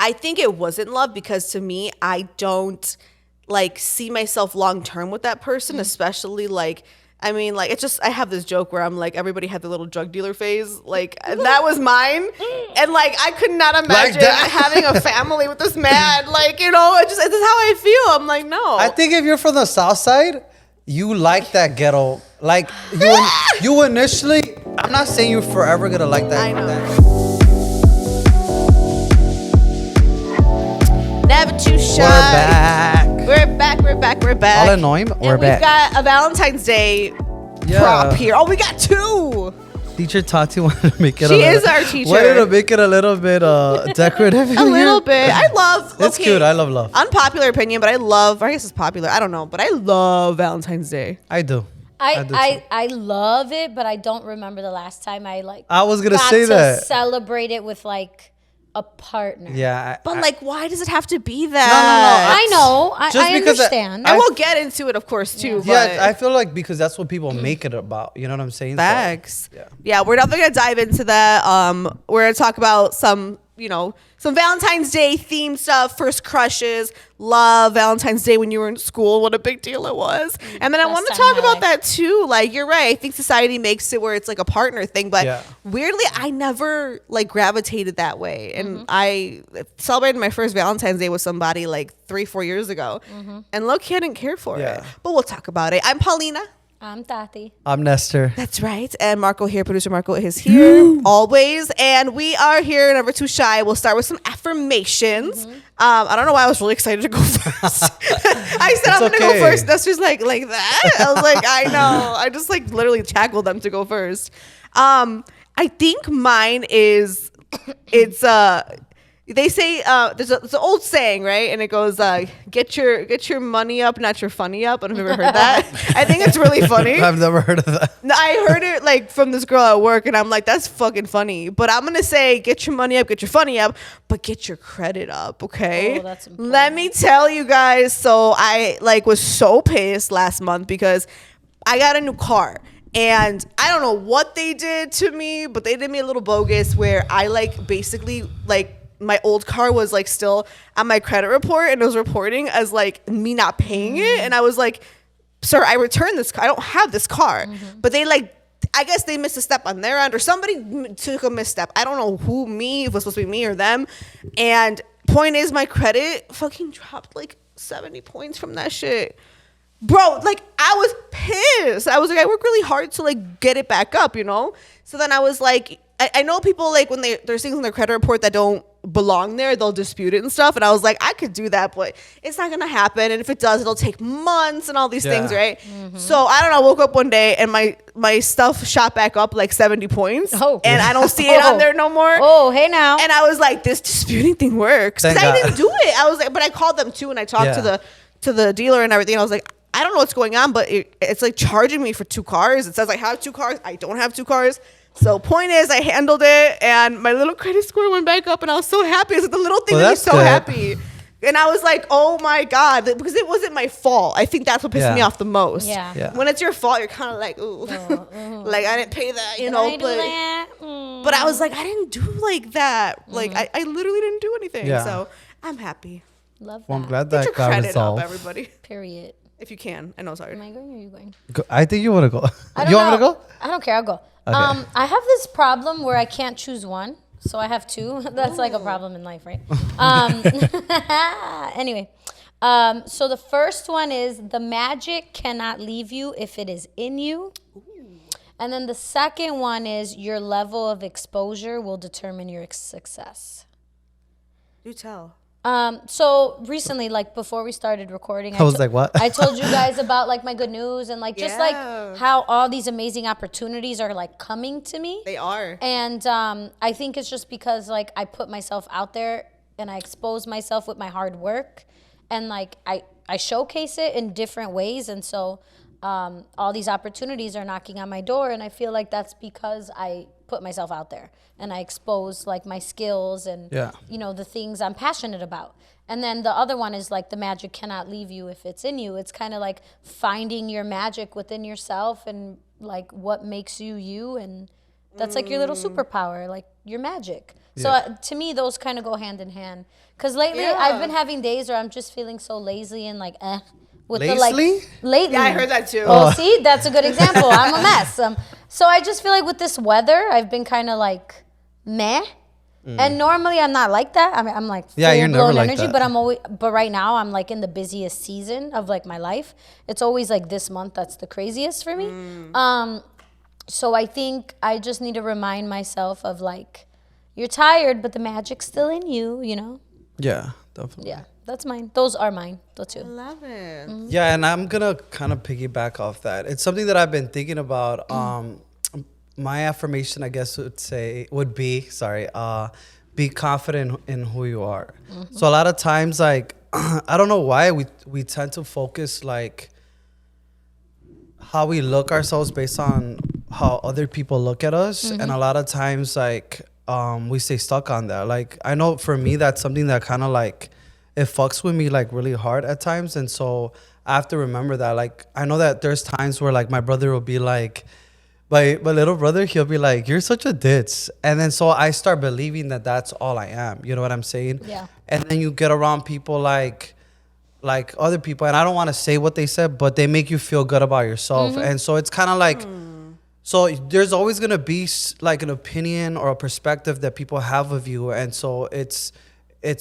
I think it wasn't love because to me, I don't like see myself long term with that person, especially like. I mean, like, it's just, I have this joke where I'm like, everybody had the little drug dealer phase. Like, that was mine. And, like, I could not imagine having a family with this man. Like, you know, it's how I feel. I'm like, no. I think if you're from the South Side, you like that ghetto. Like, you initially, I'm not saying you're forever going to like that. I know. Never too shy. We're back. All annoying, we're We've back. got a Valentine's Day prop here. Oh, we got two. Teacher Tati wanted to make it She is our teacher. Wanted to make it a little bit decorative. A little bit. I love. It's cute. I love. Unpopular opinion, but I love. I guess it's popular. I don't know, but I love Valentine's Day. I do. I love it, but I don't remember the last time I was gonna got say to that. celebrate it with like a partner. Yeah. But like, why does it have to be that? I know. I understand. And we'll get into it, of course, too. Yeah, I feel like because that's what people make it about. You know what I'm saying? Facts. So, yeah, we're definitely gonna dive into that. We're gonna talk about some Valentine's Day themed stuff, first crushes, love, Valentine's Day when you were in school, what a big deal it was. And then I want to talk about that too. Like, you're right. I think society makes it where it's like a partner thing, but weirdly, I never like gravitated that way. And I celebrated my first Valentine's Day with somebody like 3-4 years ago, and low-key I didn't care for it. But we'll talk about it. I'm Paulina. I'm Tati. I'm Nestor. That's right. And Marco here, producer Marco is here always. And we are here, Never Too Shy. We'll start with some affirmations. I don't know why I was really excited to go first. I said I'm going to go first. Nestor's like that. I was like, I know. I just like literally tackled them to go first. I think mine is, they say there's an old saying, right? And it goes, get your money up, not your funny up. I don't know if you've ever heard that. I think it's really funny. I've never heard of that. I heard it like from this girl at work, and I'm like, that's fucking funny. But I'm gonna say, get your money up, get your funny up, but get your credit up, okay? Oh, that's important. Let me tell you guys. So I was so pissed last month because I got a new car. And I don't know what they did to me, but they did me a little bogus where I basically my old car was like still on my credit report, and it was reporting as like me not paying it. And I was like, sir, I returned this car. I don't have this car. But they I guess they missed a step on their end, or somebody took a misstep. I don't know who, if it was supposed to be me or them. And point is, my credit fucking dropped like 70 points from that shit. Bro, I was pissed. I was like, I work really hard to get it back up, you know? So then I was like, I know people when there's things on their credit report that don't belong there, they'll dispute it and stuff. And I was like, I could do that, but it's not gonna happen. And if it does, it'll take months and all these things, right? So I don't know, I woke up one day and my stuff shot back up 70 points. And I don't see it on there no more. Oh, hey now. And I was like, this disputing thing works. Because I didn't do it. I was like, but I called them too, and I talked to the dealer and everything. I was like, I don't know what's going on, but it's charging me for 2 cars. It says I have 2 cars. I don't have 2 cars. So point is, I handled it, and my little credit score went back up, and I was so happy. It's the little thing that made me so happy. And I was like, oh my God, because it wasn't my fault. I think that's what pissed me off the most. Yeah. When it's your fault, you're kind of like, ooh, I didn't pay that, you know. But I was like, I didn't do that. I literally didn't do anything. Yeah. So I'm happy. Love that. Well, I'm glad Get that your got credit resolved. up, everybody. Period. If you can. I know, sorry. Am I going or are you going? I think you want to go. You want me to go? I don't care. I'll go. Okay. I have this problem where I can't choose one, so I have 2. That's like a problem in life, right? Anyway, so the first one is the magic cannot leave you if it is in you. And then the second one is your level of exposure will determine your success. Do tell. So recently, before we started recording, I was like, what? I told you guys about my good news and just how all these amazing opportunities are coming to me. They are. And I think it's just because I put myself out there and I expose myself with my hard work, and I showcase it in different ways, and so all these opportunities are knocking on my door, and I feel like that's because I put myself out there and I expose my skills and the things I'm passionate about. And then the other one is the magic cannot leave you if it's in you. It's kind of finding your magic within yourself and what makes you you, and that's your little superpower, your magic. So Yeah. to me, those kind of go hand in hand. Because lately, Yeah. I've been having days where I'm just feeling so lazy and like, with Lazily? the like, lately. Yeah, I heard that too. Oh, see, that's a good example. I'm a mess. So I just feel like with this weather, I've been kind of like meh. And normally I'm not like that. I mean, I'm like Yeah, you're never full-blown like energy, that. but I'm always. But right now, I'm like in the busiest season of like my life. It's always like this month that's the craziest for me. So I think I just need to remind myself of like, you're tired, but the magic's still in you. You know? Yeah, definitely. Yeah, that's mine. Those are mine. The I two. love it. Yeah, and I'm gonna kind of piggyback off that. It's something that I've been thinking about. My affirmation, I guess, would be be confident in who you are. So a lot of times, like, I don't know why we tend to focus like how we look ourselves based on how other people look at us, and a lot of times, like, we stay stuck on that. Like, I know for me, that's something that kind of like it fucks with me like really hard at times, and so I have to remember that. Like, I know that there's times where like my brother will be like, my little brother, he'll be like, "You're such a ditz," and then so I start believing that that's all I am. You know what I'm saying? Yeah. And then you get around people like other people, and I don't want to say what they said, but they make you feel good about yourself, and so it's kind of like. So there's always gonna be like an opinion or a perspective that people have of you, and so it's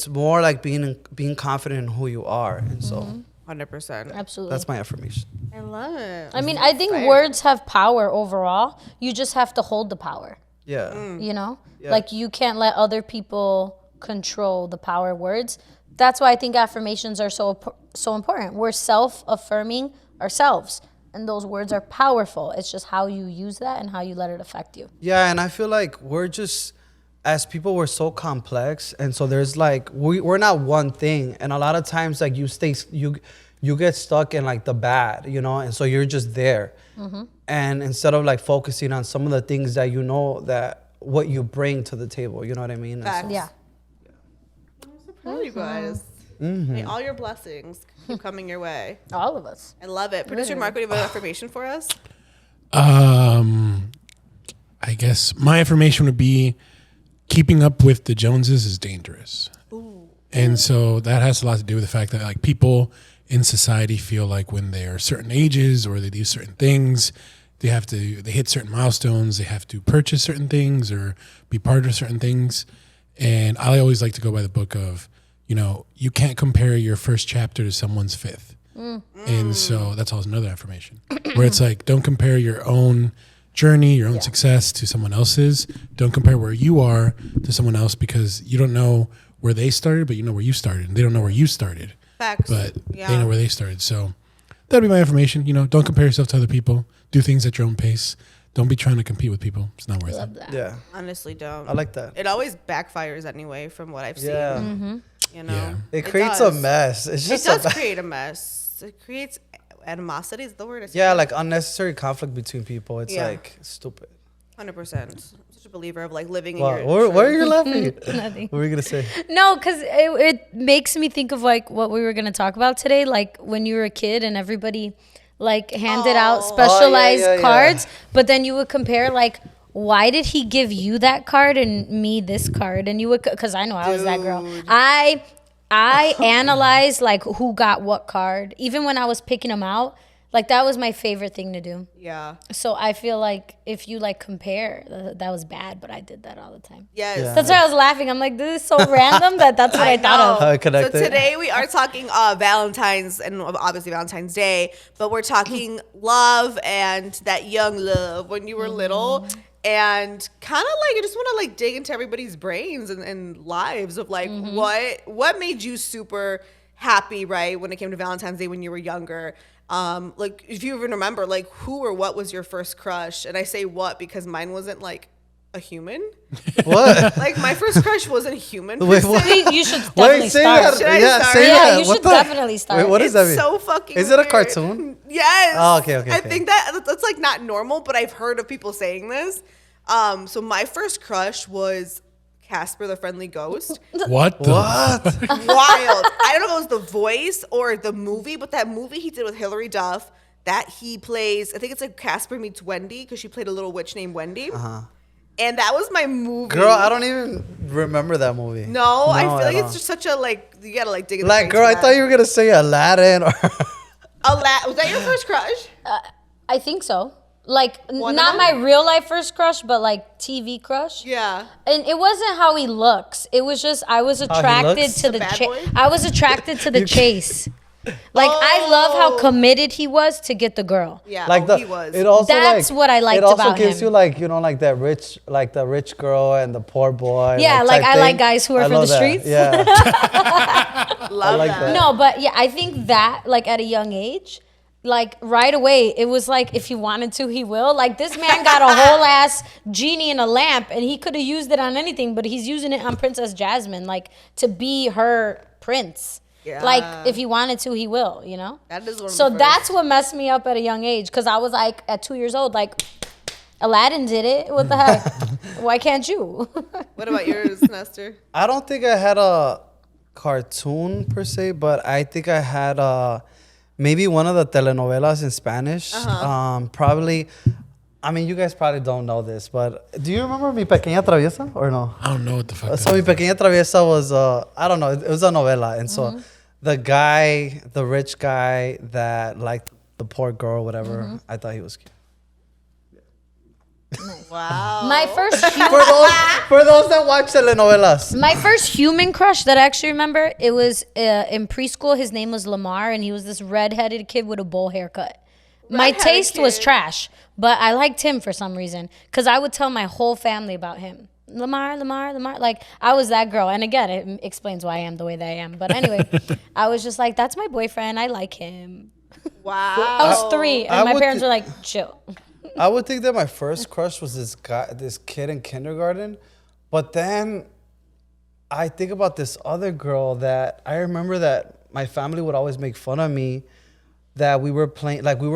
more like being confident in who you are, and so 100%. Absolutely. that's my affirmation. I love it. I mean, I think Fire. words have power overall. You just have to hold the power. Yeah. You know, Yeah. like you can't let other people control the power of words. That's why I think affirmations are so important. We're self-affirming ourselves, and those words are powerful. It's just how you use that and how you let it affect you. Yeah, and I feel like we're just, as people, we're so complex, and so there's like we're not one thing, and a lot of times like you get stuck in like the bad, you know, and so you're just there, and instead of like focusing on some of the things that you know that what you bring to the table, you know what I mean? And so- Facts. Yeah. I'm so proud of you guys. May all your blessings keep coming your way. All of us. I love it. Producer Marco, do you have an affirmation for us? I guess my affirmation would be keeping up with the Joneses is dangerous. And so that has a lot to do with the fact that like people in society feel like when they're certain ages or they do certain things, they hit certain milestones, they have to purchase certain things or be part of certain things. And I always like to go by the book of, you know, you can't compare your first chapter to someone's fifth. And so that's always another affirmation where it's like, don't compare your own journey, your own success to someone else's. Don't compare where you are to someone else because you don't know where they started, but you know where you started. And they don't know where you started, Facts. but they know where they started. So that'd be my affirmation. You know, don't compare yourself to other people. Do things at your own pace. Don't be trying to compete with people. It's not worth Love it. that. Yeah, Honestly, don't. I like that. It always backfires anyway, from what I've seen. Yeah, You know, Yeah. it creates a does. mess. It's It just does a create a mess. It creates animosity. Is the word? yeah, like unnecessary conflict between people. It's Yeah. like stupid. 100%. I'm such a believer of like living in Wow, your. why are you laughing? Nothing. What were you gonna say? No, because it makes me think of like what we were going to talk about today. Like when you were a kid and everybody like handed out specialized yeah, yeah. cards, but then you would compare like, why did he give you that card and me this card? And you would, because I know I was that girl. Dude. I analyzed like who got what card. Even when I was picking them out, like that was my favorite thing to do. Yeah. So I feel like if you like compare, that was bad, but I did that all the time. Yes. Yeah. That's why I was laughing. I'm like, this is so random that's what I thought of. How I So connected. today we are talking Valentine's and obviously Valentine's Day, but we're talking love and that young love when you were little. And kind of like I just want to like dig into everybody's brains and lives of like what made you super happy, right, when it came to Valentine's Day when you were younger. Like if you even remember like who or what was your first crush. And I say what because mine wasn't like a human. What? Like my first crush wasn't human per Wait, se. what? You should definitely say start. that. Should I Yeah, start? say Yeah, that. you What should the- definitely start. Wait, what does It's that mean? so fucking Is it a weird. cartoon? Yes. Oh, okay, okay, I okay. think that's like not normal, but I've heard of people saying this. So my first crush was Casper the Friendly Ghost. What? The What? Wild. I don't know if it was the voice or the movie, but that movie he did with Hilary Duff that he plays, I think it's like Casper meets Wendy because she played a little witch named Wendy. and that was my movie. Girl, I don't even remember that movie. No, I feel like don't. it's just such a like. You gotta like dig in. Like, girl, I thought you were gonna say Aladdin or. Was that your first crush? I think so. Like One not of my them? real life first crush, but like TV crush. Yeah. And it wasn't how he looks. It was just I was attracted looks? to The the bad chase. boy? I was attracted to the chase. Like I love how Oh. committed he was to get the girl. Yeah. Like he was. it also That's like, what I liked It also about gives him. you like like the rich girl and the poor boy. Yeah, like, type I like thing. guys who are I from love the that. streets. Yeah, Love like that. that. No, but yeah, I think that like at a young age, like right away, it was like if he wanted to, he will. Like this man got a whole ass genie in a lamp, and he could have used it on anything, but he's using it on Princess Jasmine, like to be her prince. Yeah. Like if he wanted to, he will. You know. That is one of So the that's what messed me up at a young age, because I was like at 2 years old, like Aladdin did it. What the heck? Why can't you? What about yours, Nestor? I don't think I had a cartoon per se, but I think I had maybe one of the telenovelas in Spanish. Probably. I mean, you guys probably don't know this, but do you remember Mi Pequeña Traviesa or no? I don't know what the fuck. So Mi Pequeña Traviesa was I don't know, it was a novela, and so the guy, the rich guy that liked the poor girl, whatever, I thought he was cute. Wow. My first For those that watch telenovelas, My first human crush that I actually remember, it was in preschool. His name was Lamar, and he was this redheaded kid with a bowl haircut. My Redheaded taste was kid. trash, but I liked him for some reason because I would tell my whole family about him. Lamar. Like, I was that girl. And again, it explains why I am the way that I am. But anyway, I was just like, that's my boyfriend. I like him. Wow. I was 3, and I my would parents thi- were like, chill. I would think that my first crush was this kid in kindergarten, but then I think about this other girl that I remember that my family would always make fun of me that we were playing, like we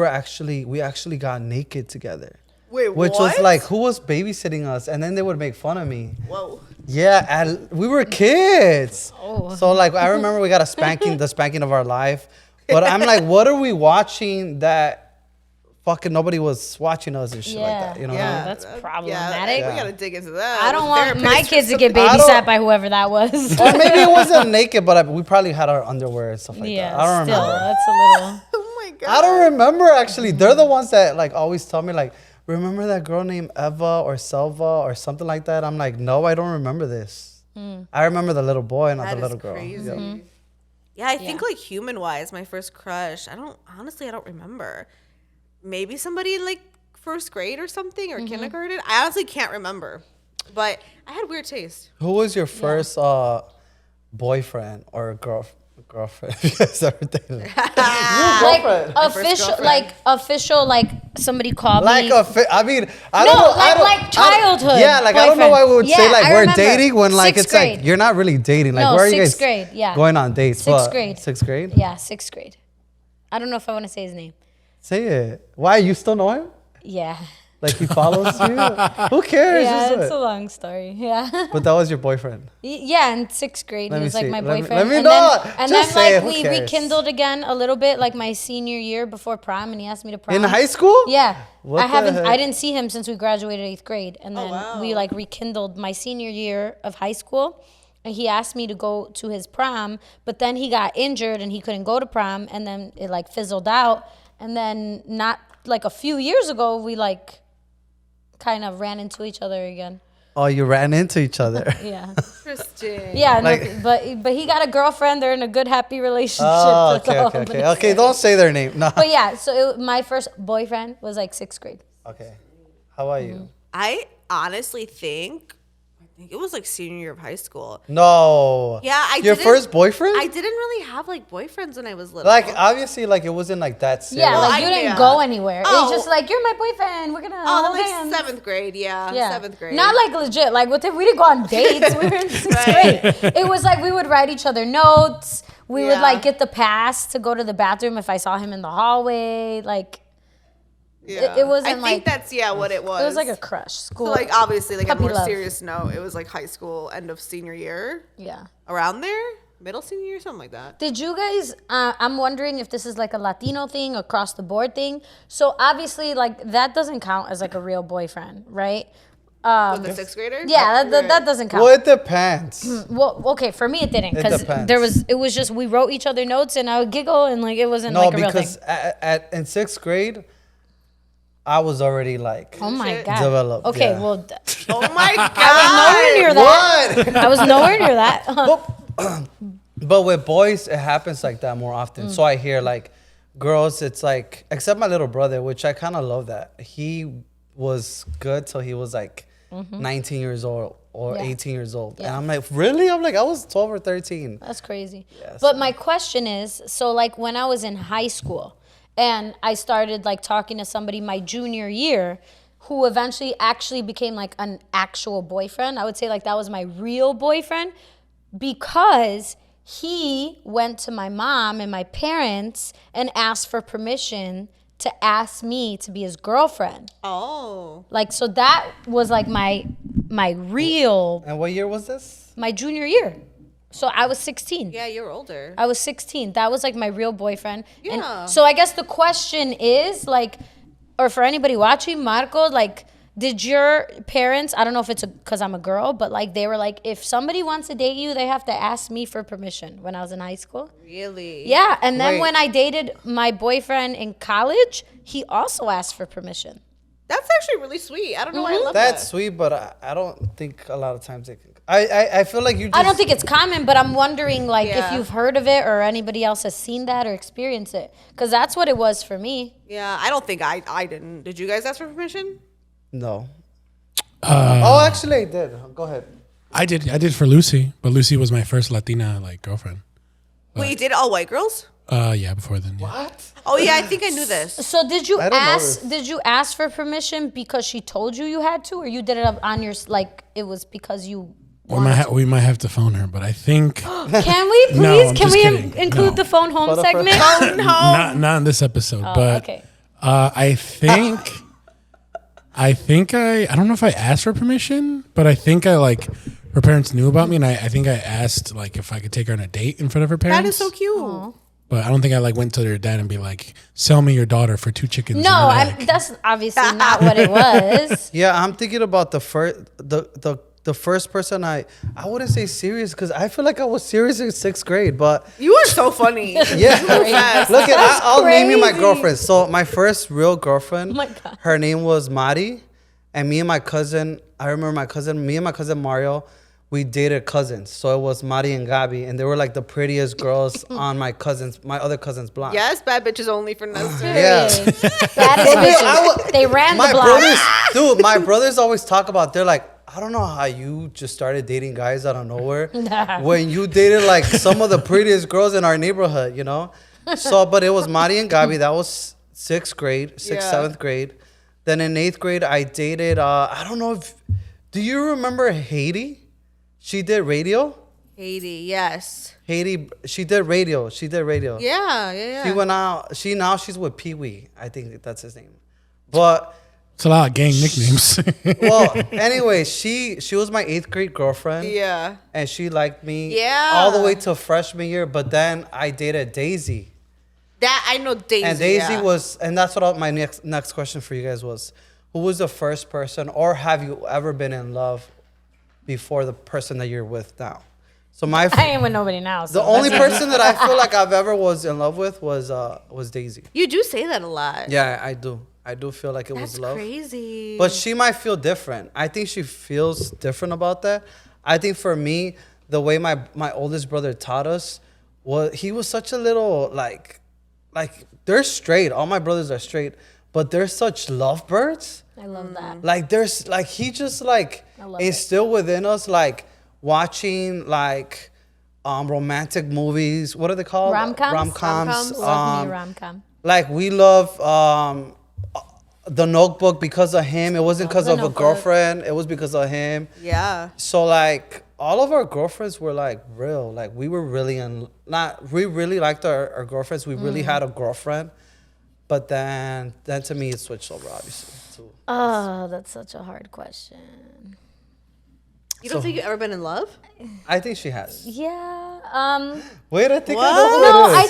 actually got naked together. Wait, Which what? was like, who was babysitting us? And then they would make fun of me. Whoa. Yeah, and we were kids. Oh. So like I remember we got a spanking, the spanking of our life. But I'm like, what are we watching that fucking nobody was watching us and shit like that? You know what I mean? That's Yeah, problematic. we gotta dig into that. I don't With want my therapists or kids to get something. I don't- babysat by whoever that was. Or maybe it wasn't naked, but we probably had our underwear and stuff like Yeah, that. I don't still, remember. that's a little. Oh my god. I don't remember actually. They're the ones that like always tell me like, remember that girl named Eva or Selva or something like that? I'm like, no, I don't remember this. I remember the little boy, not That the is little girl. crazy. Yep. Yeah, I think like human wise, my first crush, I don't remember. Maybe somebody in like first grade or something or kindergarten. I honestly can't remember. But I had weird taste. Who was your first boyfriend or girlfriend? Yes, everything. Like girlfriend. official, like somebody called Like me. I mean, I No, don't know. like childhood Yeah, like I don't know boyfriend. why we would say Yeah, like I we're remember. dating when like Sixth it's like grade. you're not really dating. Like No, where are you guys sixth grade, yeah. going on dates? Sixth But- grade. Sixth grade? Yeah, 6th grade. I don't know if I want to say his name. Say it. Why? You still know him? Yeah. Like he follows you? Who cares? Yeah, Just it's do a it. long story. Yeah. But that was your boyfriend. Yeah, in 6th grade, Let he me was like see. my Let me- boyfriend. let me and know. then, and Just then say it. like Who we cares? rekindled again a little bit, like my senior year before prom, and he asked me to prom. In high school? Yeah. What I the haven't. heck? I didn't see him since we graduated 8th grade, and then wow. we like rekindled my senior year of high school. And he asked me to go to his prom, but then he got injured and he couldn't go to prom, and then it like fizzled out. And then not like a few years ago, we like kind of ran into each other again. Oh, you ran into each other. Yeah. Interesting. Yeah, Like- no, but he got a girlfriend. They're in a good, happy relationship. Oh, That's okay, all okay, I'm okay. gonna Okay, say. don't say their name. No. But yeah, so my first boyfriend was like 6th grade. Okay. How about you? I honestly think it was like senior year of high school. No. Yeah, I Your didn't- first boyfriend? I didn't really have like boyfriends when I was little. Like obviously, like it wasn't like that serious. Yeah, Well, like you I- didn't yeah. go anywhere. It was Oh. just like, you're my boyfriend. We're gonna oh, hold like hands. 7th grade, yeah. Yeah. 7th grade. Not like legit. Like we didn't go on dates. We were in 6th grade. It was like we would write each other notes. We would Yeah. like get the pass to go to the bathroom if I saw him in the hallway. Like yeah. it wasn't I think like- that's what it was. it was like a crush. School. So like obviously like a puppy more love. serious note. It was like high school, end of senior year, Yeah. around there, middle senior year, something like that. Did you guys? I'm wondering if this is like a Latino thing, across the board thing. So obviously, like that doesn't count as like a real boyfriend, right? With the sixth grader? Yeah, that doesn't count. Well, it depends. Well, okay, for me it didn't, because depends. it was just we wrote each other notes and I would giggle and like it wasn't No, like a real thing. because in sixth grade, I was already like Oh my god. developed. Okay, yeah. well, Oh my nowhere god. near that. I was nowhere near that. But with boys, it happens like that more often. So I hear like girls, it's like, except my little brother, which I kind of love that. He was good till he was like 19 years old or Yeah. 18 years old. Yeah. And I'm like, really? I'm like, I was 12 or 13. That's crazy. Yes. But my question is, so like when I was in high school and I started like talking to somebody my junior year who eventually actually became like an actual boyfriend, I would say like that was my real boyfriend because he went to my mom and my parents and asked for permission to ask me to be his girlfriend. Oh. Like, so that was like my real, And what year was this? my junior year. So I was 16. Yeah, you're older. I was 16. That was like my real boyfriend. Yeah. And so I guess the question is like, or for anybody watching, Marco, like, did your parents, I don't know if it's because I'm a girl, but like they were like, if somebody wants to date you, they have to ask me for permission when I was in high school? Really? Yeah. And then Wait. when I dated my boyfriend in college, he also asked for permission. That's actually really sweet. I don't know why I love That's that. sweet, but I don't think a lot of times it can. I feel like you just. I don't think it's common, but I'm wondering like if Yeah. you've heard of it or anybody else has seen that or experienced it. Because that's what it was for me. Yeah, I don't think I didn't. Did you guys ask for permission? No. Oh, actually, I did. Go ahead. I did for Lucy, but Lucy was my first Latina like girlfriend. Wait, you did all white girls? Yeah, before then. Yeah. What? Oh yeah, I think I knew this. So did you I don't know ask? this. Did you ask for permission because she told you had to, or you did it on your like it was because you? We might have to phone her, but I think Can we please? No, I'm Can just we kidding. include No. the phone home For the first- segment? not in this episode. but okay. I think I don't know if I asked for permission, but I think I like her parents knew about me, and I think I asked like if I could take her on a date in front of her parents. That is so cute. But I don't think I like went to their dad and be like, "Sell me your daughter for 2 chickens." No, and an egg." that's obviously not what it was. Yeah, I'm thinking about the first person I wouldn't say serious because I feel like I was serious in sixth grade, but You are so funny. yeah. fast. Look at I'll name you my crazy. girlfriend. So my first real girlfriend, Oh my God. her name was Mari, and me and my cousin, me and my cousin Mario, we dated cousins. So it was Mari and Gabi, and they were like the prettiest girls on my other cousin's block. Yes, bad bitches only for Nestor. Yeah. That is bitches. They ran the block. Dude, my brothers always talk about, they're like, I don't know how you just started dating guys out of nowhere when you dated like some of the prettiest girls in our neighborhood, you know? So, but it was Mari and Gabi. That was sixth, Yeah. seventh grade. Then in eighth grade, I dated, I don't know if, do you remember Haiti? She did radio. Haiti, yes. Haiti, she did radio. Yeah. She went out, she's with Pee Wee. I think that's his name. But, It's a lot of gang nicknames. well, anyway, she was my eighth grade girlfriend. Yeah. And she liked me Yeah. all the way till freshman year. But then I dated Daisy. That I know Daisy. And Daisy yeah. was, and that's what my next question for you guys was. Who was the first person, or have you ever been in love before the person that you're with now? So I ain't with nobody now. So the only person that I feel like I've ever was in love with was Daisy. You do say that a lot. Yeah, I do. I do feel like it That's was love. crazy. But she might feel different. I think she feels different about that. I think for me, the way my oldest brother taught us he was such a little like they're straight. All my brothers are straight, but they're such lovebirds. I love that. Like there's like he just like I love instilled within us like watching like romantic movies. What are they called? Rom-coms? Rom-coms. Love me a rom-com. Like we love The Notebook because of him. It wasn't because The of a Notebook. girlfriend. It was because of him. yeah. So like all of our girlfriends were like real. Like we were really we really liked our girlfriends. We really had a girlfriend. But then to me it switched over obviously. So, Oh, that's such a hard question. You don't think you've ever been in love? I think she has. Yeah. Wait, I think I What? know who No, it is. I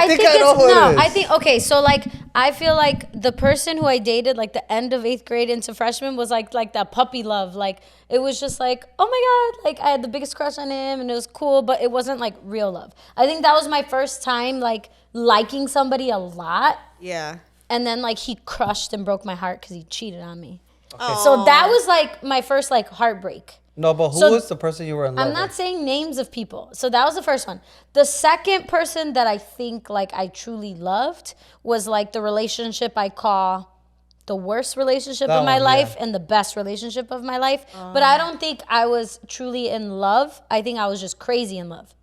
think I know who it is. I think okay. So like I feel like the person who I dated, like the end of 8th grade into freshman, was like that puppy love. Like it was just like, oh my God, like I had the biggest crush on him and it was cool, but it wasn't like real love. I think that was my first time like liking somebody a lot. Yeah. And then like he crushed and broke my heart because he cheated on me. So that was like my first like heartbreak. No, but who So- was the person you were in love I'm not with? saying names of people. So that was the first one. The second person that I think like I truly loved was like the relationship I call the worst relationship That of my one, life yeah. and the best relationship of my life. But I don't think I was truly in love. I think I was just crazy in love.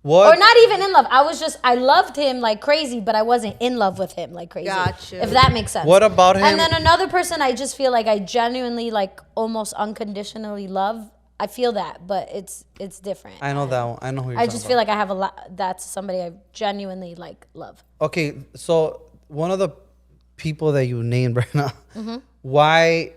What? Or not even in love. I loved him like crazy, but I wasn't in love with him like crazy. Gotcha. If that makes sense. What about him? And then another person I just feel like I genuinely like almost unconditionally love. I feel that, but it's different. I know that one. I know who you're I talking just about. feel like I have a lot. That's somebody I genuinely like love. Okay, so one of the people that you named right now, Mm-hmm. why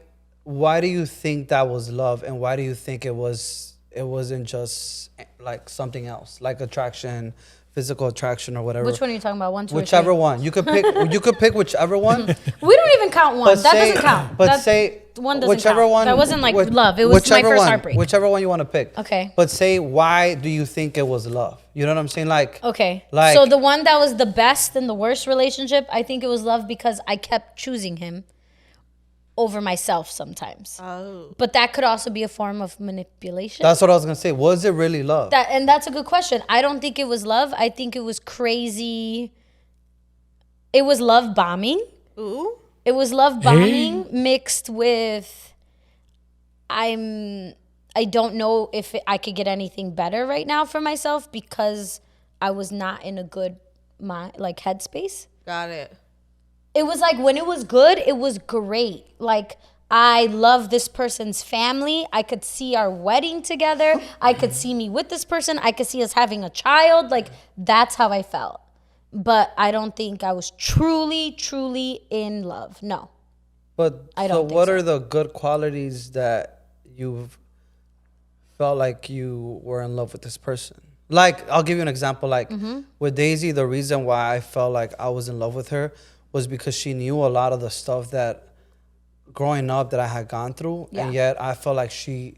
do you think that was love, and why do you think it wasn't just like something else, like attraction, physical attraction, or whatever? Which one are you talking about? One, two, Whichever or three? one you could pick. You could pick whichever one. We don't even count one. That doesn't count. But That say one doesn't whichever count. one. That wasn't like which- love. It was my whichever first one, heartbreak. Whichever one you want to pick. Okay. But say, why do you think it was love? You know what I'm saying? Like. Okay. Like. So the one that was the best and the worst relationship, I think it was love because I kept choosing him over myself sometimes. Oh. But that could also be a form of manipulation. That's what I was gonna say. Was it really love? And that's a good question. I don't think it was love. I think it was crazy. It was love bombing. Ooh. It was love bombing mixed with I don't know if I could get anything better right now for myself because I was not in a good mind, like headspace. Got it. It was like when it was good, it was great. Like I love this person's family. I could see our wedding together. I could see me with this person. I could see us having a child. Like that's how I felt. But I don't think I was truly, truly in love. No. But I so don't think what so. are the good qualities that you've felt like you were in love with this person? Like, I'll give you an example. Like Mm-hmm. with Daisy, the reason why I felt like I was in love with her was because she knew a lot of the stuff that growing up that I had gone through. Yeah. And yet I felt like she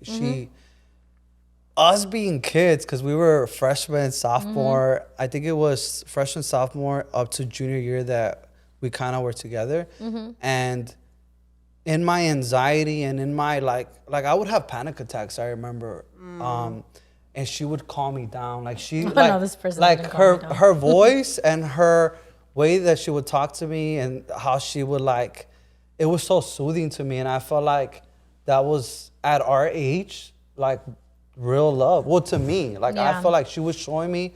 us being kids, because we were freshman, sophomore, I think it was freshman, sophomore up to junior year that we kind of were together. And in my anxiety and in my like I would have panic attacks, I remember. And she would calm me down. Like she know like, this person like didn't calm me down. her voice and her way that she would talk to me and how she would like, it was so soothing to me. And I felt like that was at our age, like real love. Well, to me, like I Yeah. felt like she was showing me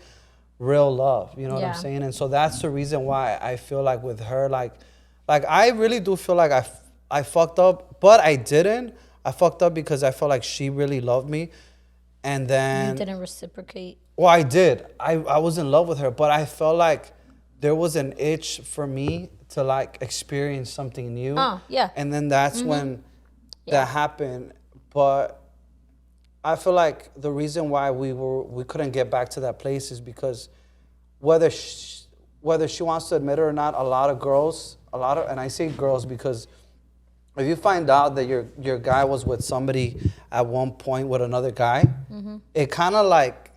real love. You know what Yeah. I'm saying? And so that's the reason why I feel like with her, like I really do feel like I fucked up, but I didn't. I fucked up because I felt like she really loved me. And You then, didn't reciprocate. well, I did. I was in love with her, but I felt like there was an itch for me to like experience something new. Oh, yeah. And then that's when that happened. But I feel like the reason why we couldn't get back to that place is because whether she wants to admit it or not, a lot of girls, and I say girls because if you find out that your guy was with somebody at one point with another guy, it kind of like,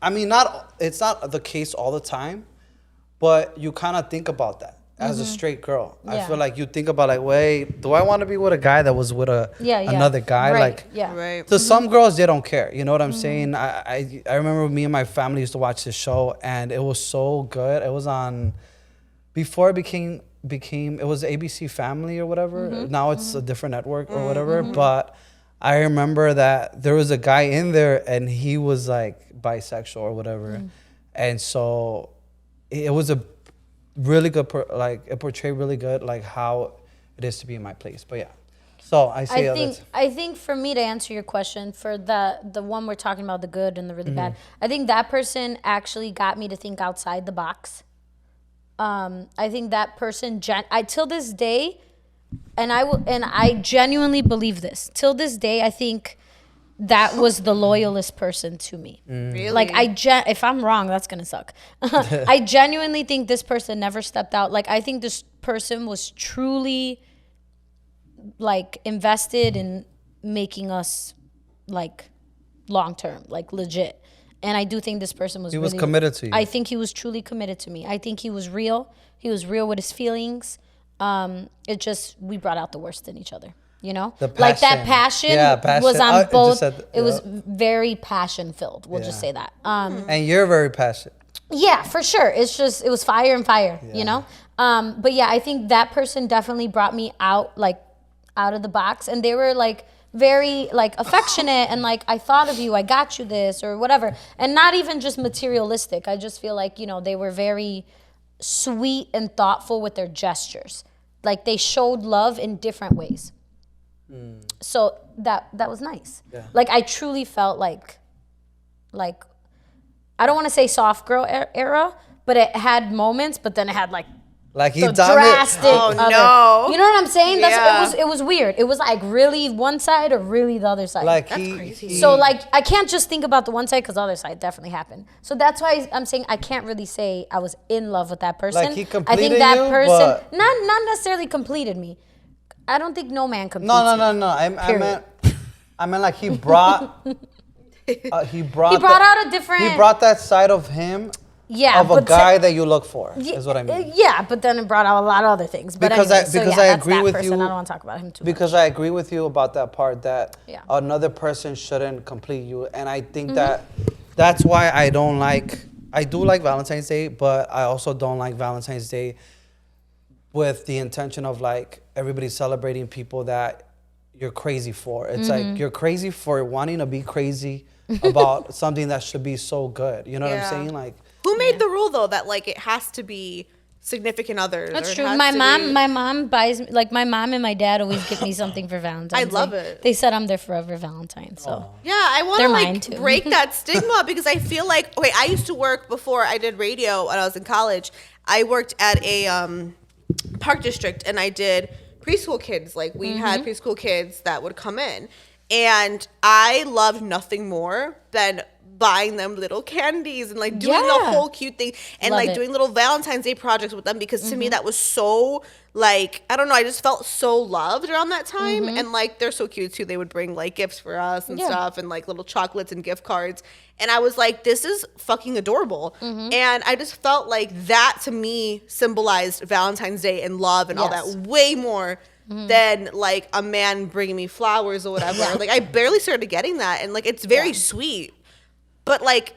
I mean, it's not the case all the time, but you kind of think about that as a straight girl. I Yeah. feel like you think about like, wait, do I want to be with a guy that was with another guy? Right. Like, yeah. Right. to some girls, they don't care. You know what I'm saying? I remember me and my family used to watch this show, and it was so good. It was on before it became it was ABC Family or whatever. Now it's a different network or whatever. But I remember that there was a guy in there, and he was like bisexual or whatever, and so it was a really good it portrayed really good like how it is to be in my place. But yeah. So I say I think for me to answer your question, for the one we're talking about, the good and the really bad, I think that person actually got me to think outside the box. I think that person, till this day, and I genuinely believe this. Till this day, I think that was the loyalist person to me. Really? Like if I'm wrong, that's gonna suck. I genuinely think this person never stepped out. Like I think person was truly like invested in making us like long term, like legit. And I do think this person was was committed to you. I think he was truly committed to me. I think he was real. He was real with his feelings. It just, we brought out the worst in each other, you know? The like that passion, Yeah, passion. was I on just both. said- It was very passion filled. We'll just say that. And you're very passionate. Yeah, for sure. It's just, it was fire and fire, you know? But yeah, I think that person definitely brought me out, like, out of the box. And they were, like, very, like, affectionate and, like, I thought of you, I got you this, or whatever. And not even just materialistic. I just feel like, you know, they were very sweet and thoughtful with their gestures. Like, they showed love in different ways. So that was nice. Yeah. Like, I truly felt like I don't want to say soft girl era, but it had moments, but then it had like Like he the dominated. drastic Oh, other. no. You know what I'm saying? Yeah. It was weird. It was like really one side or really the other side. Like crazy. So like I can't just think about the one side because the other side definitely happened. So that's why I'm saying I can't really say I was in love with that person. Like, he I completed think that you, person but- not necessarily completed me. I don't think no man completes No. me. I meant like he brought. He brought. He brought out a different. He brought that side of him. Yeah, Of a but guy that you look for. Is what I mean. Yeah, but then it brought out a lot of other things. But Because anyway, because yeah, I that's agree that with person. you. I don't want to talk about him too Because I agree with you about that part that Yeah. another person shouldn't complete you, and I think that that's why I don't like. I do like Valentine's Day, but I also don't like Valentine's Day with the intention of like everybody celebrating people that you're crazy for. It's like you're crazy for wanting to be crazy about something that should be so good. You know what I'm Yeah. saying? Like. Who made the rule though that like it has to be significant others? That's or it true. has My to mom, be- my mom buys like my mom and my dad always give me something for Valentine's. I love Day. it. They said I'm their forever Valentine. So Yeah, I want They're to mine, like too. break that stigma because I feel like okay, I used to work before I did radio when I was in college. I worked at a park district and I did preschool kids. Like we had preschool kids that would come in, and I loved nothing more than buying them little candies and like doing the Yeah. whole cute thing and Love like it. doing little Valentine's Day projects with them because to me that was so like I don't know, I just felt so loved around that time. And like they're so cute too. They would bring like gifts for us and Yeah. stuff and like little chocolates and gift cards. And I was like, this is fucking adorable. And I just felt like that to me symbolized Valentine's Day and love and all Yes. that way more than like a man bringing me flowers or whatever. Like I barely started getting that. And like it's very sweet. But like,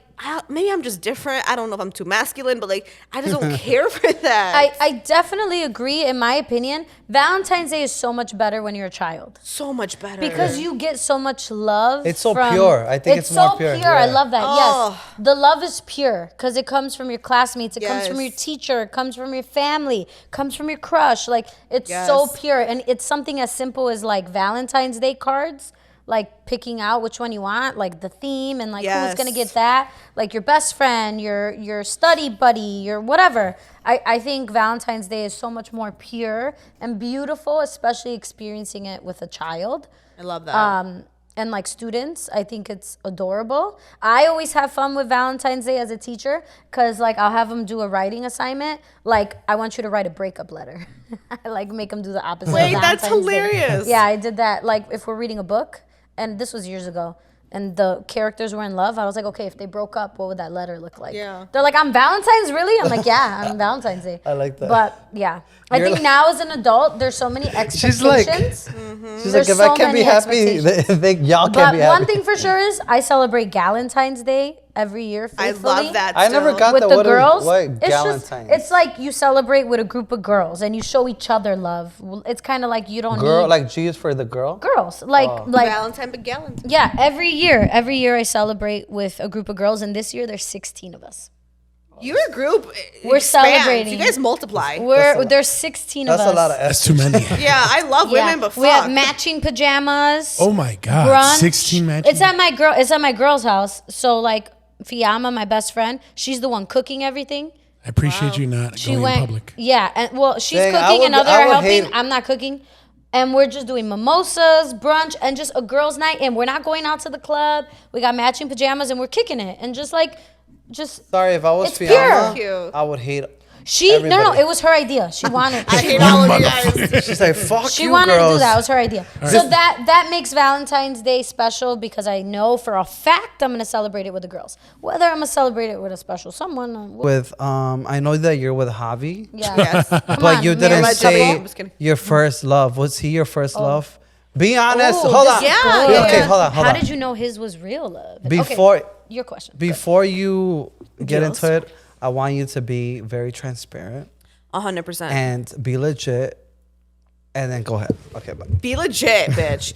maybe I'm just different. I don't know if I'm too masculine, but like, I just don't care for that. I definitely agree. In my opinion, Valentine's Day is so much better when you're a child So much better. because you get so much love. It's so from- pure. I think it's more so pure. I Yeah. love that. Oh. Yes, the love is pure because it comes from your classmates. It comes from Yes. your teacher. It comes from your family. Comes from your crush. Like it's so Yes. pure, and it's something as simple as like Valentine's Day cards. Like picking out which one you want, like the theme, and like who's gonna Yes. get that, like your best friend, your study buddy, your whatever. I think Valentine's Day is so much more pure and beautiful, especially experiencing it with a child. I love that. And like students, I think it's adorable. I always have fun with Valentine's Day as a teacher because like I'll have them do a writing assignment. Like I want you to write a breakup letter. I like make them do the opposite. Wait, of that's Valentine's Day. hilarious. Yeah, I did that. Like if we're reading a book, and this was years ago, and the characters were in love, I was like, okay, if they broke up, what would that letter look like? Yeah. They're like, I'm Valentine's, really? I'm like, yeah, I'm Valentine's Day. I like that. But yeah, I You're think like- now as an adult, there's so many She's like- expectations. She's There's like, if I so can't be many happy, y'all can't But be one happy. thing for sure is I celebrate Galentine's Day every year I faithfully. love that. I never still. got With that. the What is- girls, what it's Galentine's? just, it's like you celebrate with a group of girls and you show each other love. It's kind of like you don't Girl, need like G is for the girl. girls. Like Valentine but Galentine. yeah, every year I celebrate with a group of girls, and this year there's 16 of us. Your group We're expands. celebrating. You guys multiply. There's 16 That's of us. a lot of That's too many. Yeah, I love Yeah. women, but fuck. we have matching pajamas. Oh my God. brunch. 16 matches. It's at my girl's house. So like Fiamma, my best friend, she's the one cooking everything. I appreciate you not She going went, in public. yeah, and well, she's Dang, I cooking would- and other I are would helping. hate- I'm not cooking, and we're just doing mimosas, brunch, and just a girls' night. And we're not going out to the club. We got matching pajamas, and we're kicking it, and just Sorry, if I was It's Fiamma, pure. I would hate. No, everybody. it was her idea. She wanted. I hate all of you guys. She's like, fuck She you, wanted girls. to do that. It was her idea. So that makes Valentine's Day special because I know for a fact I'm gonna celebrate it with the girls. Whether I'm gonna celebrate it with a special someone. With I know that you're with Javi, Yeah. Yes. Come but on, you didn't marriage say couple. I'm just kidding. your first love. Was he your first love? Be honest. Oh, Hold this on. is Yeah, good. yeah, Okay, yeah. hold on. How did you know his was real love? Before Okay, your question. before you get Yes. into it, I want you to be very transparent 100%. and be legit, and then go ahead. Okay, bye. Be legit, bitch.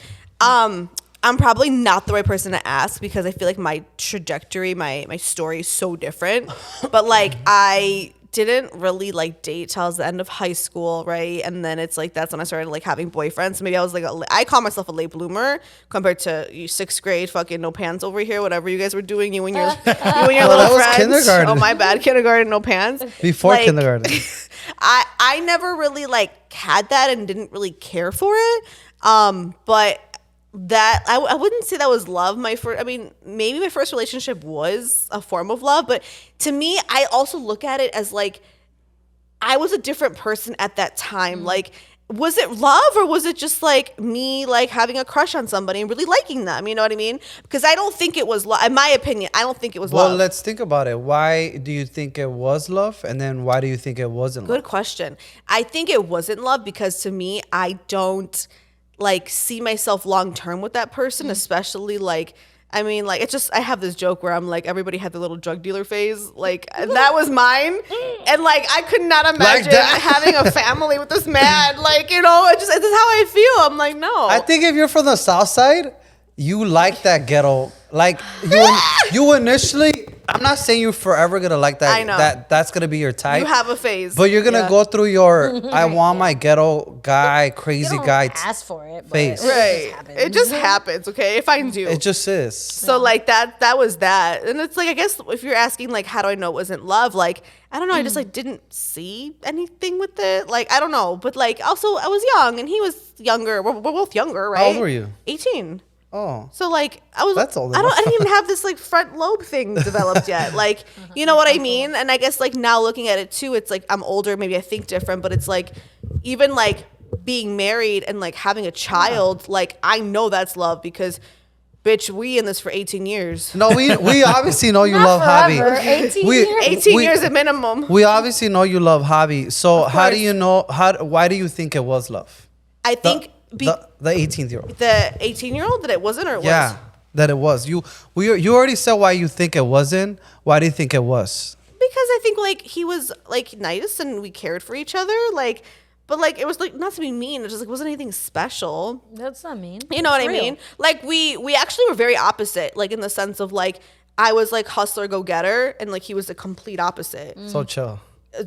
I'm probably not the right person to ask because I feel like my trajectory, my story is so different. But like I didn't really like date till I was the end of high school, right? And then it's like that's when I started like having boyfriends. So maybe I was like I call myself a late bloomer compared to you 6th grade fucking no pants over here, whatever you guys were doing, you and your little that was friends. kindergarten. Oh my bad, kindergarten, no pants. Before Like, kindergarten. I never really like had that and didn't really care for it. But that I wouldn't say that was love. I mean, maybe my first relationship was a form of love, but to me, I also look at it as like I was a different person at that time. Like, was it love or was it just like me like having a crush on somebody and really liking them? You know what I mean? Because I don't think it was love. In my opinion, I don't think it was Well, love. let's think about it. Why do you think it was love, and then why do you think it wasn't Good love? question. I think it wasn't love because to me, I don't like see myself long term with that person, especially like. I mean, like, it's just, I have this joke where I'm like, everybody had the little drug dealer phase. Like, that was mine. And, like, I could not imagine that? having a family with this man. Like, you know, this is how I feel. I'm like, no. I think if you're from the South Side, you like that ghetto. Like you initially, I'm not saying you're forever gonna like that. I know. That's gonna be your type. you have a phase. But you're gonna Yeah. go through your I want my ghetto guy, You crazy don't guy. ask for it, but face. Right. happens. It just happens, okay? It finds you. It just is. So like that was that. And it's like I guess if you're asking like how do I know it wasn't love, like I don't know, I just like didn't see anything with it. Like I don't know, but like also I was young and he was younger. We're both younger, right? How old were you? 18. Oh. So like I was That's old I enough. didn't even have this like front lobe thing developed yet. Like you know what I mean? And I guess like now looking at it too, it's like I'm older, maybe I think different, but it's like even like being married and like having a child, like I know that's love because bitch, we in this for 18 years. No, we obviously know you Not love forever, hobby. 18 We- years. 18 we- years at minimum. We obviously know you love hobby. So how do course. you know why do you think it was love? I think The 18-year-old. the 18-year-old that it wasn't or it Yeah, was? that it was. You already said why you think it wasn't. Why do you think it was? Because I think like he was like nice and we cared for each other. Like, but like it was like not to be mean. It just like wasn't anything special. That's not mean. You know what It's I real. mean? Like we actually were very opposite. Like in the sense of like I was like hustler go getter and like he was the complete opposite. So chill.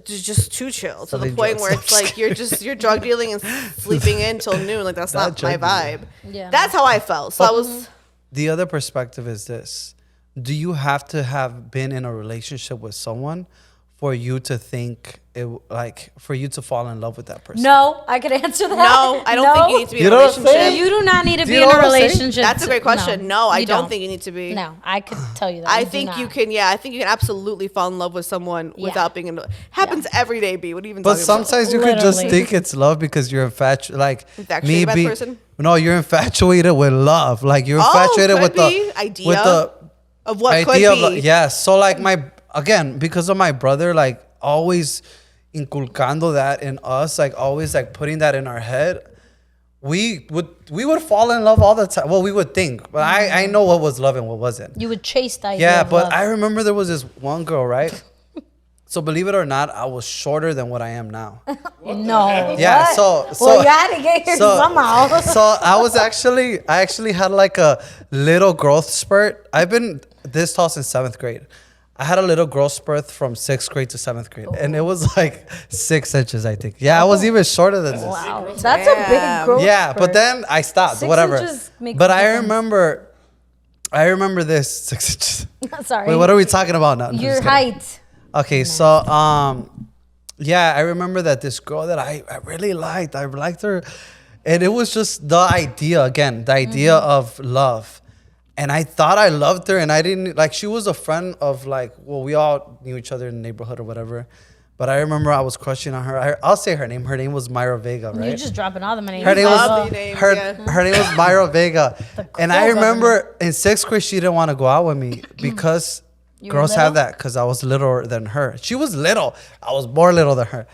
Just too chill to the Selling point drugs. where it's like you're drug dealing and sleeping in till noon. Like that's Not not my drug vibe. Yeah. That's how I felt. So I was. The other perspective is this: do you have to have been in a relationship with someone for you to think it, like for you to fall in love with that person? No, I could answer that. No, I don't think you need to be You in a know what I'm relationship. saying? You do not need to Do be you in know a what I'm saying? relationship. That's a great question. No, I you don't think you need to be. No, I could tell you that. I You do think you not. can. Yeah, I think you can absolutely fall in love with someone Yeah. without being in. Happens every day, B. What are you even But talking about? sometimes you could just Literally. think it's love because you're infatuated. Like Infatuated by the person? No, you're infatuated with love. Like you're infatuated could with be. the Idea with the Of what idea could of be. yeah. So like because of my brother, like always inculcando that in us, like always like putting that in our head. We would fall in love all the time. Well, we would think, but I know what was love and what wasn't. You would chase the idea. Yeah, of but love. I remember there was this one girl, right? So believe it or not, I was shorter than what I am now. No. Yeah, what? so well, you had to get here somehow. So I actually had like a little growth spurt. I've been this tall since 7th grade. I had a little growth spurt from 6th grade to 7th grade, and it was like 6 inches, I think. Yeah, I was even shorter than this. Wow, that's a big growth. Yeah, spurt. but then I stopped. 6 whatever. inches makes But a I difference. remember this 6 inches. Sorry. Wait, what are we talking about now? I'm Your just kidding. height. Okay, so yeah, I remember that this girl that I really liked. I liked her, and it was just the idea again, the idea of love. And I thought I loved her, and I didn't like. She was a friend of like, well, we all knew each other in the neighborhood or whatever, But I remember I was crushing on her. I'll say her name. Her name was Myra Vega, right? You're just dropping all the money. Her name Love was the names, her, yeah. her name was Myra Vega. And I cool remember in 6th grade she didn't want to go out with me because were girls have little? that because I was littler than her. She was little. I was more little than her.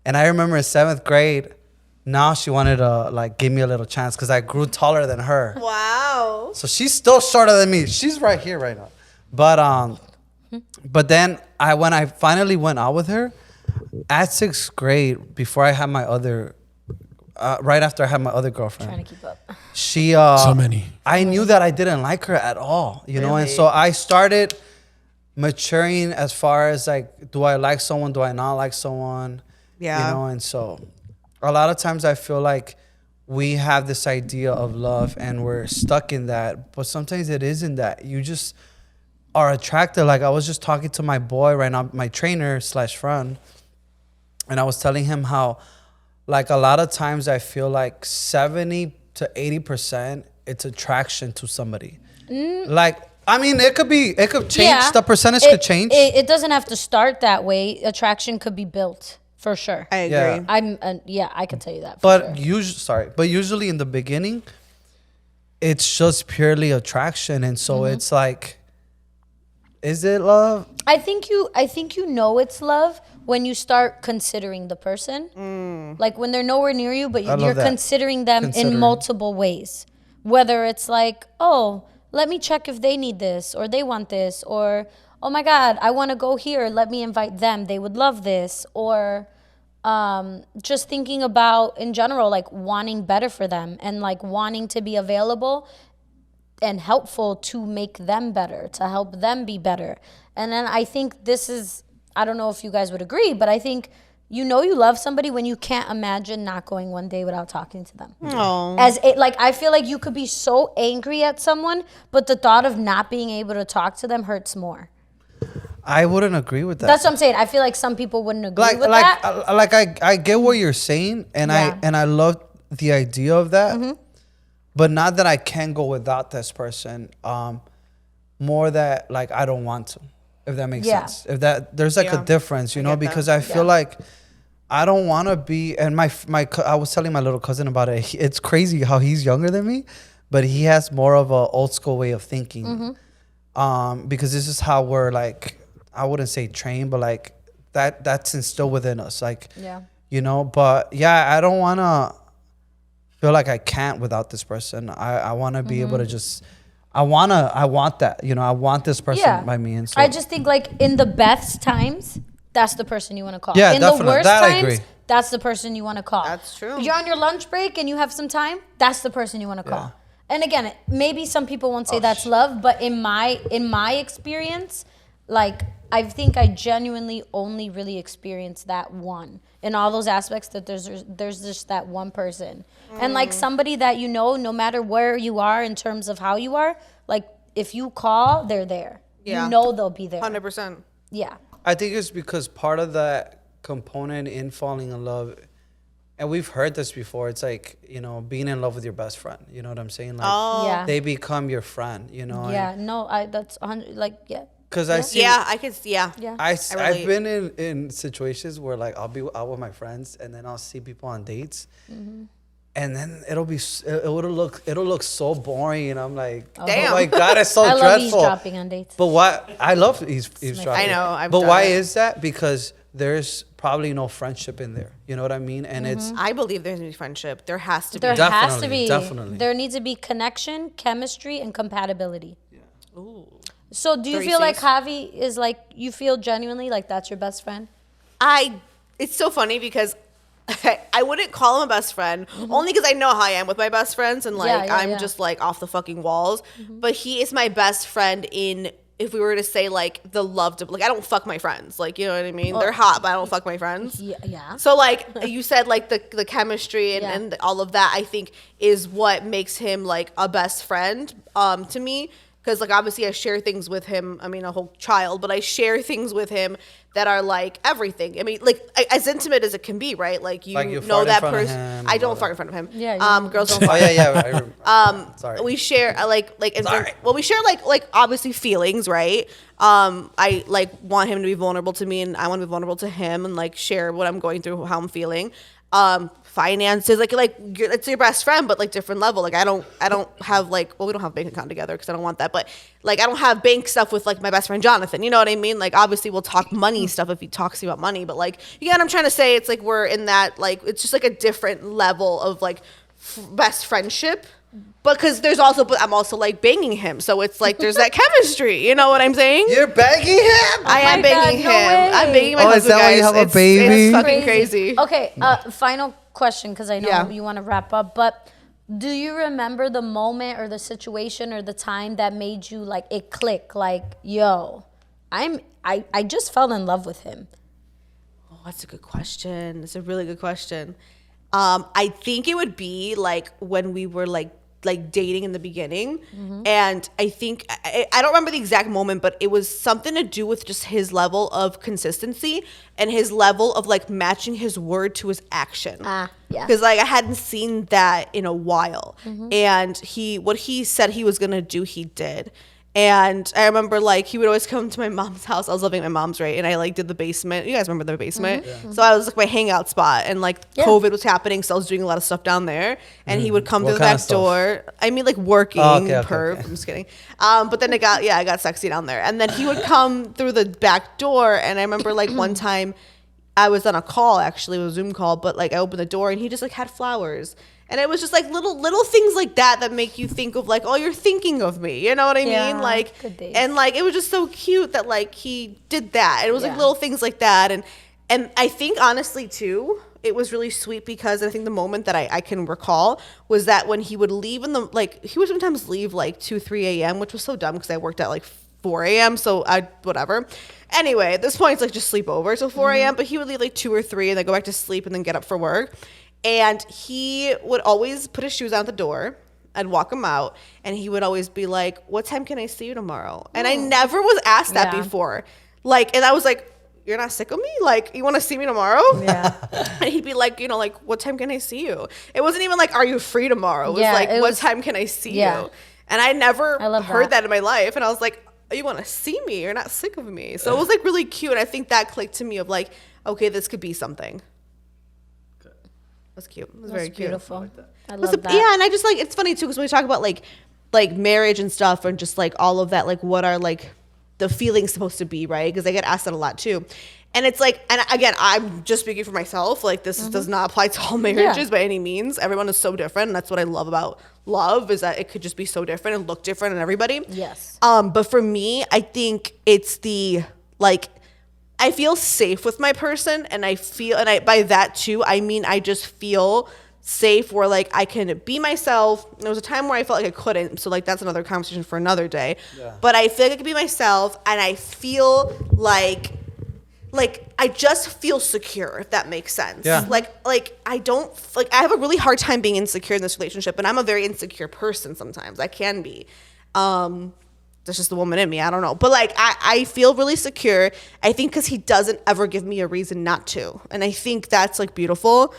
And I remember in 7th grade, now she wanted to like give me a little chance because I grew taller than her. Wow. So she's still shorter than me. She's right here right now. But then when I finally went out with her at 6th grade, before I had my other, right after I had my other girlfriend, Trying to keep up. she So many. I knew that I didn't like her at all, you know, and Really? so I started maturing as far as like, do I like someone? Do I not like someone? Yeah. You know, and so a lot of times I feel like we have this idea of love and we're stuck in that, but sometimes it isn't that. You just are attracted. Like I was just talking to my boy right now, my trainer / friend, and I was telling him how like a lot of times I feel like 70 to 80% it's attraction to somebody. Like, I mean, it could change. Yeah. The percentage It- could change. It doesn't have to start that way. Attraction could be built for sure. I agree. Yeah. I can tell you that. For sure. But usually in the beginning, it's just purely attraction, and so Mm-hmm. it's like, is it love? I think you know it's love when you start considering the person. Like when they're nowhere near you, but love you're that. considering them Considering. in multiple ways. Whether it's like, oh, let me check if they need this or they want this, or oh my God, I want to go here. Let me invite them. They would love this. Or just thinking about in general, like wanting better for them and like wanting to be available and helpful to make them better, to help them be better. And then I think this is, I don't know if you guys would agree, but I think you know you love somebody when you can't imagine not going one day without talking to them. Oh. Like I feel like you could be so angry at someone, but the thought of not being able to talk to them hurts more. I wouldn't agree with that. That's what I'm saying. I feel like some people wouldn't agree with like that. I get what you're saying, and Yeah. I love the idea of that, Mm-hmm. but not that I can go without this person. More that like I don't want to, if that makes Yeah. sense. If that there's like Yeah. a difference, you know, get that. because I feel like I don't want to be. And I was telling my little cousin about it. It's crazy how he's younger than me, but he has more of a old school way of thinking. Mm-hmm. Because this is how we're like, I wouldn't say trained, but like that's instilled within us. Like, Yeah. you know, but yeah, I don't want to feel like I can't without this person. I want to be able to just, I want that, you know, I want this person Yeah. by me. And so I just think like in the best times, that's the person you want to call. Yeah, in definitely. the worst That I times, agree. that's the person you want to call. That's true. You're on your lunch break and you have some time, that's the person you want to call. And again, maybe some people won't say that's love, but in my experience, like I think I genuinely only really experienced that one in all those aspects, that there's just that one person. And like somebody that you know, no matter where you are in terms of how you are, like if you call, they're there. Yeah. You know they'll be there. 100%. Yeah. I think it's because part of that component in falling in love, and we've heard this before, it's like, you know, being in love with your best friend. You know what I'm saying? Like, Oh. Yeah. they become your friend, you know? Yeah, no, that's 100. Like, yeah, Because I see, Yeah, I could. Yeah. yeah. I've relate. been in situations where like I'll be out with my friends and then I'll see people on dates, and then it'll look so boring, and I'm like, Damn. oh my God, it's so I love dreadful. eavesdropping on dates. But why? I love eavesdropping. I know, I've but done why it. is that? Because there's probably no friendship in there. You know what I mean? And it's I believe there's gonna be friendship. There has to be. There has to Definitely, be. definitely. There needs to be connection, chemistry, and compatibility. So, do you Three feel like Cs. Javi is like, you feel genuinely like that's your best friend? It's so funny because I wouldn't call him a best friend only because I know how I am with my best friends, and like Yeah, I'm yeah. just like off the fucking walls. But he is my best friend in, if we were to say like the love to, like I don't fuck my friends, like, you know what I mean? They're hot, but I don't fuck my friends. Yeah. So like you said, like the chemistry and, Yeah. and all of that, I think is what makes him like a best friend to me. Because like obviously I share things with him. I mean, a whole child, but I share things with him that are like everything. I mean, like as intimate as it can be, right? Like you Like you know fart in that front of person. him I and all don't that. fart in front of him. Yeah, you girls don't Oh fart. yeah. I remember. Sorry. We share in Sorry. well, we share like obviously feelings, right? I like want him to be vulnerable to me, and I want to be vulnerable to him, and like share what I'm going through, how I'm feeling. Finances, like it's your best friend, but like different level. Like I don't have like, well, we don't have a bank account together because I don't want that, but like I don't have bank stuff with like my best friend Jonathan. You know what I mean? Like obviously we'll talk money stuff if he talks to me about money, but like you get what I'm trying to say. It's like we're in that like it's just like a different level of like best friendship. Because there's also, but I'm also like banging him, so it's like there's that chemistry. You know what I'm saying? You're begging him. I am my God, banging no him. way. I'm banging my Oh, is husband, that why you guys. have a It's baby? fucking crazy. Okay, final question, because I know Yeah. you want to wrap up, but do you remember the moment or the situation or the time that made you like it click? Like, yo, I just fell in love with him. Oh, that's a good question. It's a really good question. I think it would be like when we were like dating in the beginning, and I think I don't remember the exact moment, but it was something to do with just his level of consistency and his level of like matching his word to his action. Yeah. Because like I hadn't seen that in a while, and what he said he was gonna do, he did. And I remember like he would always come to my mom's house. I was living at my mom's, right? And I like did the basement. You guys remember the basement? So I was like my hangout spot, and like COVID was happening, so I was doing a lot of stuff down there. And he would come What through the kind of back stuff? door. I mean, like working, Okay. perv. I'm just kidding. But then I got sexy down there. And then he would come through the back door, and I remember like one time I was on a call, actually, it was a Zoom call, but like I opened the door and he just like had flowers. And it was just like little things like that make you think of like, oh, you're thinking of me. You know what I Yeah, mean? Like, good days. and like, it was just so cute that like he did that. And it was like Yeah. little things like that. And I think honestly too, it was really sweet because I think the moment that I can recall was that when he would leave he would sometimes leave like 2, 3 a.m., which was so dumb because I worked at like 4 a.m. So whatever. Anyway, at this point, it's like just sleep over till 4 a.m. But he would leave like 2 or 3 and then go back to sleep and then get up for work. And he would always put his shoes out at the door. I'd walk him out, and he would always be like, "What time can I see you tomorrow?" And I never was asked that Yeah. before. Like, and I was like, "You're not sick of me? Like, you want to see me tomorrow?" Yeah. And he'd be like, like, "What time can I see you?" It wasn't even like, "Are you free tomorrow?" It was Yeah, like, it "What was- time can I see yeah. you?" And I never I love heard that. that in my life, and I was like, "Oh, you want to see me? You're not sick of me." So it was like really cute, and I think that clicked to me of like, okay, this could be something. That's cute. It was very That's cute. beautiful. I What's love the- that. Yeah, and I just like it's funny too because when we talk about like marriage and stuff and just like all of that, like what are like the feelings supposed to be, right? Because I get asked that a lot too. And it's like, and again, I'm just speaking for myself. Like this does not apply to all marriages by any means. Everyone is so different, and that's what I love about love is that it could just be so different and look different in everybody. Yes. But for me, I think it's the like I feel safe with my person, and I feel, and I by that too, I mean I just feel safe where like I can be myself. There was a time where I felt like I couldn't, so like that's another conversation for another day. Yeah. But I feel like I can be myself, and I feel like I just feel secure, if that makes sense. Yeah. Like I don't like I have a really hard time being insecure in this relationship, and I'm a very insecure person sometimes. I can be. That's just the woman in me. I don't know. But like I feel really secure. I think because he doesn't ever give me a reason not to. And I think that's like beautiful.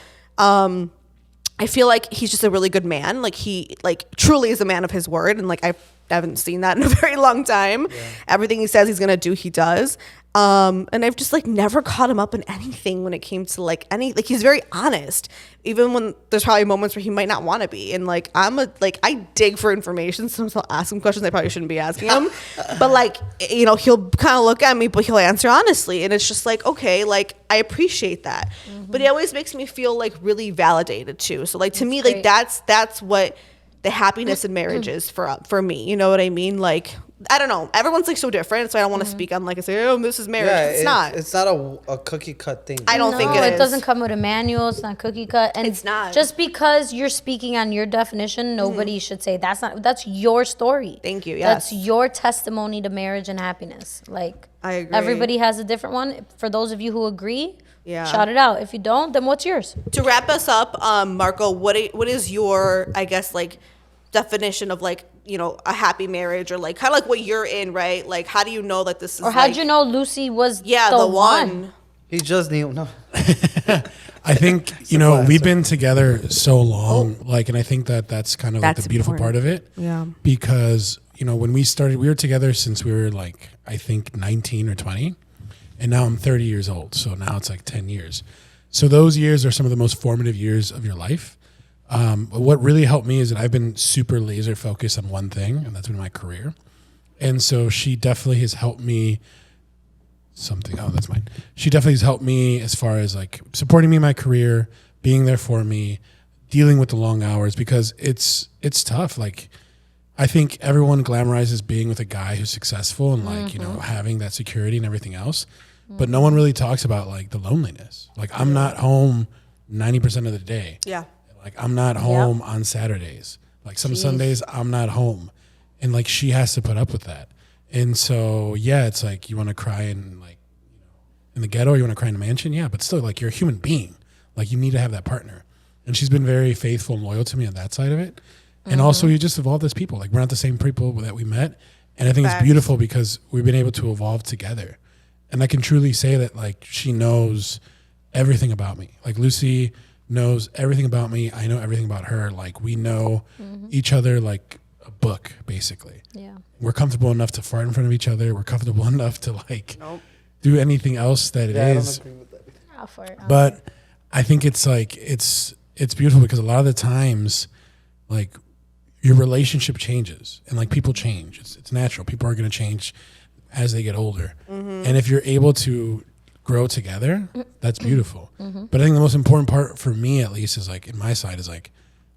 I feel like he's just a really good man. Like he like truly is a man of his word. And like I haven't seen that in a very long time. Yeah. Everything he says he's gonna do, he does. And I've just like never caught him up in anything when it came to like he's very honest, even when there's probably moments where he might not want to be. And like I dig for information, sometimes I'll ask him questions I probably shouldn't be asking him. But like, you know, he'll kind of look at me, but he'll answer honestly. And it's just like, okay, like I appreciate that. Mm-hmm. But he always makes me feel like really validated too. So like to me, like that's what the happiness in marriage is for me. You know what I mean? Like, I don't know. Everyone's like so different, so I don't want to speak on like I say, oh, this is marriage. Yeah, it's not. It's not a cookie cut thing. I don't think it is. It doesn't come with a manual. It's not cookie cut. And It's not. Just because you're speaking on your definition, nobody should say that's not. That's your story. Thank you, yes. That's your testimony to marriage and happiness. Like I agree. Everybody has a different one. For those of you who agree, Yeah. shout it out. If you don't, then what's yours? To wrap us up, Marco, what is your, I guess, like definition of like, you know, a happy marriage, or like kind of like what you're in, right? Like, how do you know that this is Or how'd like, you know Lucy was the one? He just knew. No. I think, you know, we've been together so long, like, and I think that that's kind of like That's the beautiful important. part of it. Yeah. Because, you know, when we started, we were together since we were like, I think 19 or 20. And now I'm 30 years old. So now it's like 10 years. So those years are some of the most formative years of your life. But what really helped me is that I've been super laser focused on one thing, and that's been my career. And so she definitely has helped me that's mine. She definitely has helped me as far as like supporting me in my career, being there for me, dealing with the long hours, because it's tough. Like, I think everyone glamorizes being with a guy who's successful and like, you know, having that security and everything else. But no one really talks about like the loneliness. Like, I'm not home 90% of the day. Yeah. Like, I'm not home on Saturdays. Like, some Sundays I'm not home. And like, she has to put up with that. And so, yeah, it's like, you want to cry in like, you know, in the ghetto, or you want to cry in a mansion. Yeah. But still, like, you're a human being. Like, you need to have that partner. And she's been very faithful and loyal to me on that side of it. And also, we just evolved as people. Like, we're not the same people that we met. And I think it's beautiful because we've been able to evolve together. And I can truly say that, like, she knows everything about me. Like, Lucy knows everything about me. I know everything about her. Like, we know each other like a book, basically. Yeah. We're comfortable enough to fart in front of each other. We're comfortable enough to, like, do anything else that it is. I'll fart. But I think it's like, it's beautiful because a lot of the times, like, your relationship changes and like people change. It's natural. People are going to change as they get older. And if you're able to grow together, that's beautiful. But I think the most important part for me, at least, is like, in my side, is like,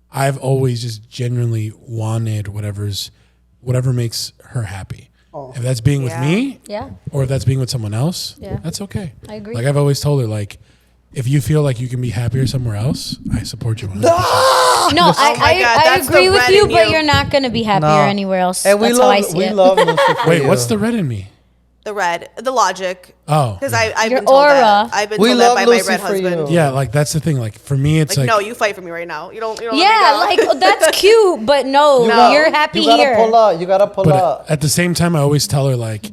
I've always just genuinely wanted whatever makes her happy. If that's being with me, Yeah. or if that's being with someone else, Yeah. that's okay. I agree. Like, I've always told her, like, if you feel like you can be happier somewhere else, I support you 100%. No, God, I that's agree the with red you, in but you. you're not going to be happier No. anywhere else. And That's how I see it. love Lucy for Wait, you. what's the red in me? The red, the logic. Oh, Because I've Your been told aura. that. I've been We told that love by Lucy my red for husband. you. yeah, like, that's the thing. Like, for me, it's Like, like, no, you fight for me right now. You don't. Yeah, let me go. like, that's cute, but no, No. you're happy You gotta here. pull up. You gotta pull but up. at the same time, I always tell her, like,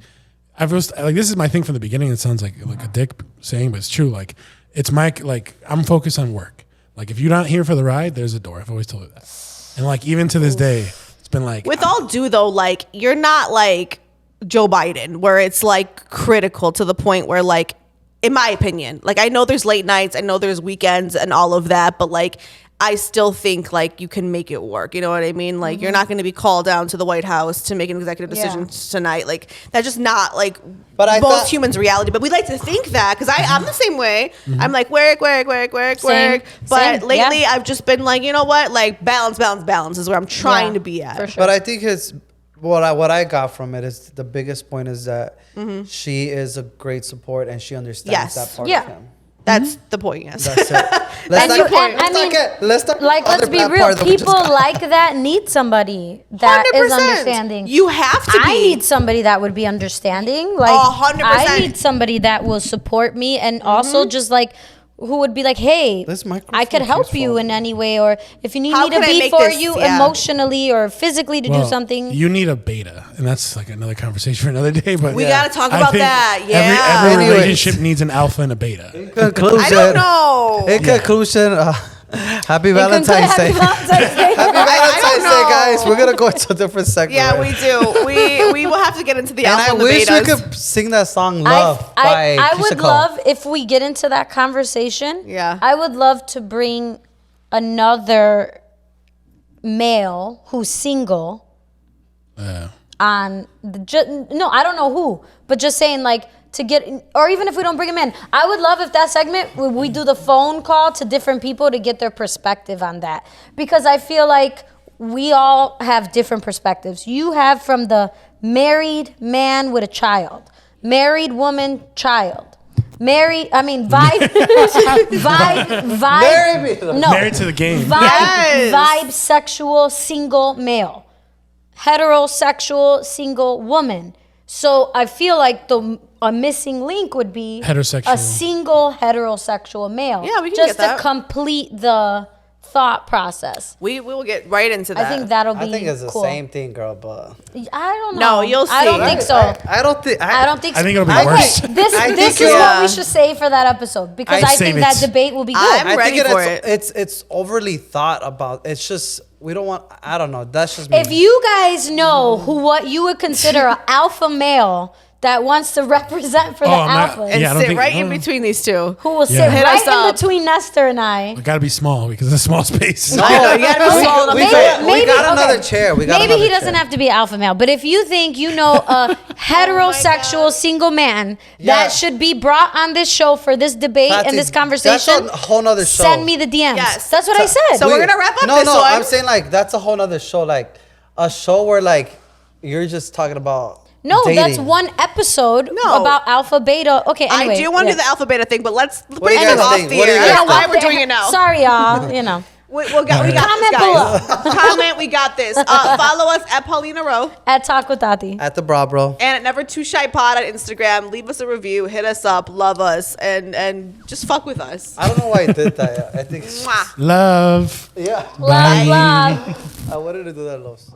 I've always, like, this is my thing from the beginning. It sounds like a dick saying, but it's true. Like, it's my, like, I'm focused on work. Like, if you're not here for the ride, there's a door. I've always told her that. And like, even to this day, it's been like, With all due though, like you're not like Joe Biden, where it's like critical to the point where, like, in my opinion, like, I know there's late nights, I know there's weekends and all of that, but like, I still think like you can make it work. You know what I mean? Like, you're not going to be called down to the White House to make an executive decision tonight. Like, that's just not like But I most thought- humans' reality. But we like to think that, because I'm the same way. I'm like, work. But Same. lately, Yeah. I've just been like, you know what? Like, balance is where I'm trying to be at. For sure. But I think it's what I got from it is the biggest point is that she is a great support and she understands Yes. that part Yeah. of him. That's the point, yes. That's it. And Let's you- not get. and I mean, Let's not. Like, let's be real. People like that need somebody that is 100%. understanding. You have to be. I need somebody that would be understanding. Like, 100%. I need somebody that will support me and also just like who would be like, hey, This microphone I could help keeps you in falling. any way, or if you need How me to can I be make for this- you yeah. emotionally or physically to do well, something. You need a beta, and that's like another conversation for another day. But We gotta talk I about think that. Yeah. every Anyways. relationship needs an alpha and a beta. Conclusion. I don't know. In conclusion, happy Valentine's Day. Happy Valentine's Day. Happy Valentine's know. Day, guys. We're gonna go into a different segment. Yeah, we do. We will have to get into the And alpha I and the wish betas. we could sing that song "Love" by I Keisha would Cole. love if we get into that conversation. Yeah. I would love to bring another male who's single on the no, I don't know who, but just saying like to get, or even if we don't bring him in, I would love if that segment we do the phone call to different people to get their perspective on that, because I feel like we all have different perspectives. You have from the married man with a child, married woman, child. Married, I mean, vibe, Marry me. no, Married to the game. Yes. vibe, sexual, single male, heterosexual, single woman. So I feel like a missing link would be Heterosexual. a single heterosexual male. Yeah, we can just get that. to complete the thought process. We will get right into that. I think that'll be I think it's the cool. same thing, girl. But I don't know. No, you'll I don't see. think so. I don't think. I don't think so. I think it'll be Okay, worse. This I is think what yeah. we should say for that episode because I'd I save think that it. debate will be good. I'm ready for it. It's overly thought about. It's just we don't want. I don't know. That's just me. If you guys know what you would consider an alpha male that wants to represent for the I'm not- alphas, and Yeah, I don't sit think- right in no. between these two. who will sit Yeah. Hit right us up. in between Nestor and I. It gotta be small because it's a small space. No, I know, you gotta be small enough we to got, fit. we got another okay. chair. We got Maybe he another doesn't chair. have to be alpha male, but if you think you know a heterosexual single man Yeah. that should be brought on this show for this debate Tati, and this conversation, that's a whole nother show. send me the DMs. Yes. That's what I said. So we're gonna wrap up No, this no. one. I'm saying like that's a whole nother show. Like a show where like you're just talking about. No, that's dating. one episode No. about alpha beta. Okay, anyway. I do want to yeah. do the alpha beta thing, but let's do bring you it guys off think? the What do you air. guys That's why think? we're doing it now. Sorry, y'all. You know, We got this, Comment guys. Comment, we got this. Follow us at Paulina Rowe at Talk with Tati. At the bra, bro. and at Never Too Shy Pod on Instagram. Leave us a review, hit us up, love us, and just fuck with us. I don't know why I did that. I think. Mwah. Love. Yeah. Love, love. I wanted to do that, Los.